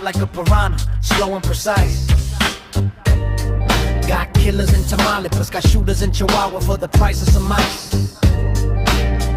alive like a piranha, slow and precise. Got killers in tamales, got shooters in Chihuahua for the price of some ice.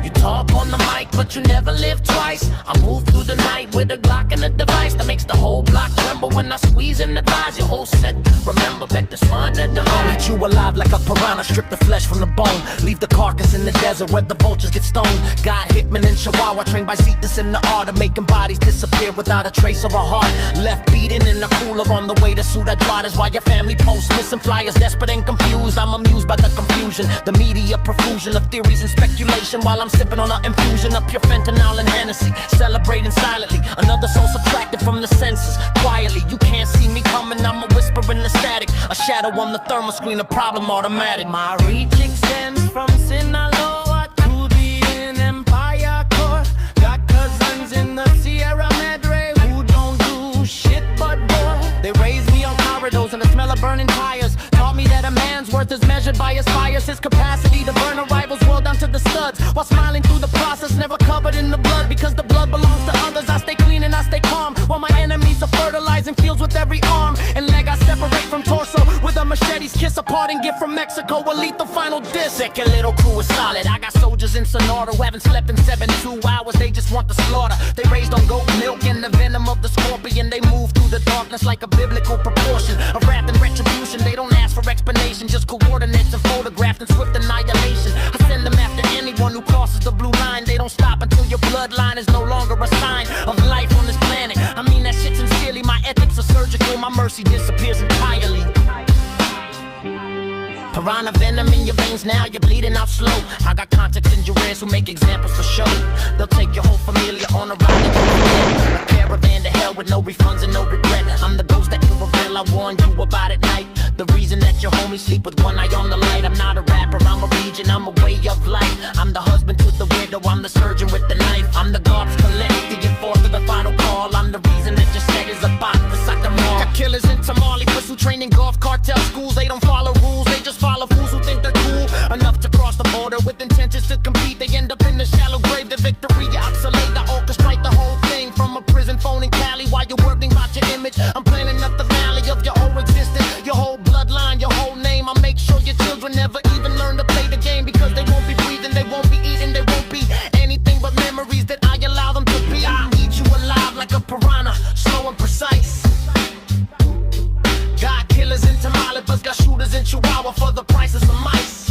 You talk on the mic, but you never live twice. I move through the night with a Glock and a device that makes the whole block tremble when I squeeze and advise your whole set. Remember back this fun that I'll eat you alive like a piranha, strip the flesh from the bone, leave the carcass in the desert where the vultures get stoned. Got hitmen in Chihuahua, trained by Zetas in the art of making bodies disappear without a trace of a heart. Left beating in the cooler on the way to Ciudad Juarez while your family posts missing flyers, desperate and confused. I'm amused by the confusion, the media profusion of theories and speculation while I'm sipping on an infusion of pure fentanyl and Hennessy, celebrating silently. Another soul subtracted from the senses. Quietly, you can't see me coming. I'm a whisper in the static, a shadow on the thermal screen, a problem automatic. My reach extends from Sinaloa to the Empire Core. Got cousins in the Sierra Madre who don't do shit but war. They raised me on corridors and the smell of burning tires. Taught me that a man's worth is measured by his fires, his capacity to burn a rival's world down to the studs, while smiling through the process, never covered in the blood, because the blood belongs to others. I stay clean and I stay calm, while my enemies are fertilizing fields with every arm and leg I separate from torso with a machete's kiss, a parting gift from Mexico, a lethal final diss. Second little crew is solid. I got soldiers in Sonora who haven't slept in 72 hours. They just want the slaughter. They raised on goat milk and the venom of the scorpion. They move through the darkness like a biblical proportion of wrath and retribution. They don't ask for explanation, just coordinates and photographed in swift annihilation. I send them after anyone who crosses the blue line. They don't stop until your bloodline is no longer a sign of life on this planet. I mean that shit sincerely. My ethics are surgical. My mercy disappears entirely. Piranha venom in your veins, now you're bleeding out slow. I got contacts in your ears who make examples for show. They'll take your whole familia on a ride. A caravan to hell with no refunds and no regret. I'm the ghost that you reveal, I warned you about at night. The reason that your homies sleep with one eye on the light. I'm not a rapper, I'm a region, I'm a way of life. I'm the husband to the widow, I'm the surgeon with the knife. I'm the garbage collector, the enforcer, the final call. I'm the reason that your set is about to suck them all. Got killers in Tamale, who train in golf cartel schools. They don't follow rules, they just follow fools who think they're cool enough to cross the border with intentions to compete. They end up in the shallow grave. The victory oscillate, I orchestrate the whole thing from a prison phone in Cali while you're worrying about your image. I'm planning up the valley of your whole existence, your whole bloodline, your whole name. I make sure your children never even learn to play the game, because they won't be breathing, they won't be eating, they won't be anything but memories that I allow them to be. I eat you alive like a piranha, slow and precise. Got killers in tamales, got shooters in Chihuahua for the price of some ice.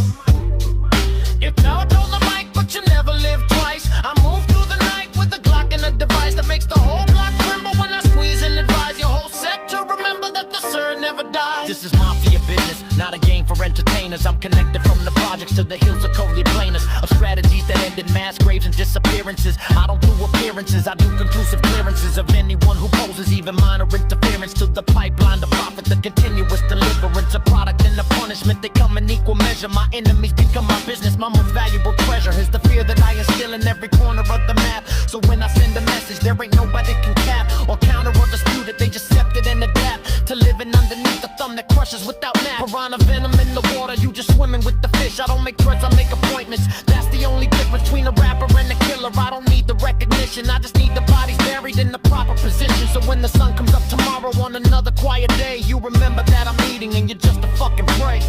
You talk on the mic, but you never live twice. I move through the night with a Glock and a device that makes the whole block tremble when I squeeze and advise your whole set to remember that the sir never dies. This is Mafia business, not a game for entertainers. I'm connected from the projects to the hills of Cali planers, of strategies that end in mass graves and disappearances. I don't do appearances, I do conclusive clearances of anyone who poses even minor interference to the pipeline, the profit, the continuous deliverance, a product and a punishment. They come in equal measure. My enemies become my business. My most valuable treasure is the fear that I instill in every corner of the map. So when I send a message, there ain't nobody can cap or counter or dispute it. They just accept it and adapt to living underneath the thumb that crushes without nap. Piranha venom in the water, you just swimming with the fish. I don't make threats, I make appointments. That's the only difference between a rapper and a killer. I don't need the recognition, I just need the bodies buried in the proper position. So when the sun comes up tomorrow on another quiet day, you remember that I'm eating and you're just a fucking prey.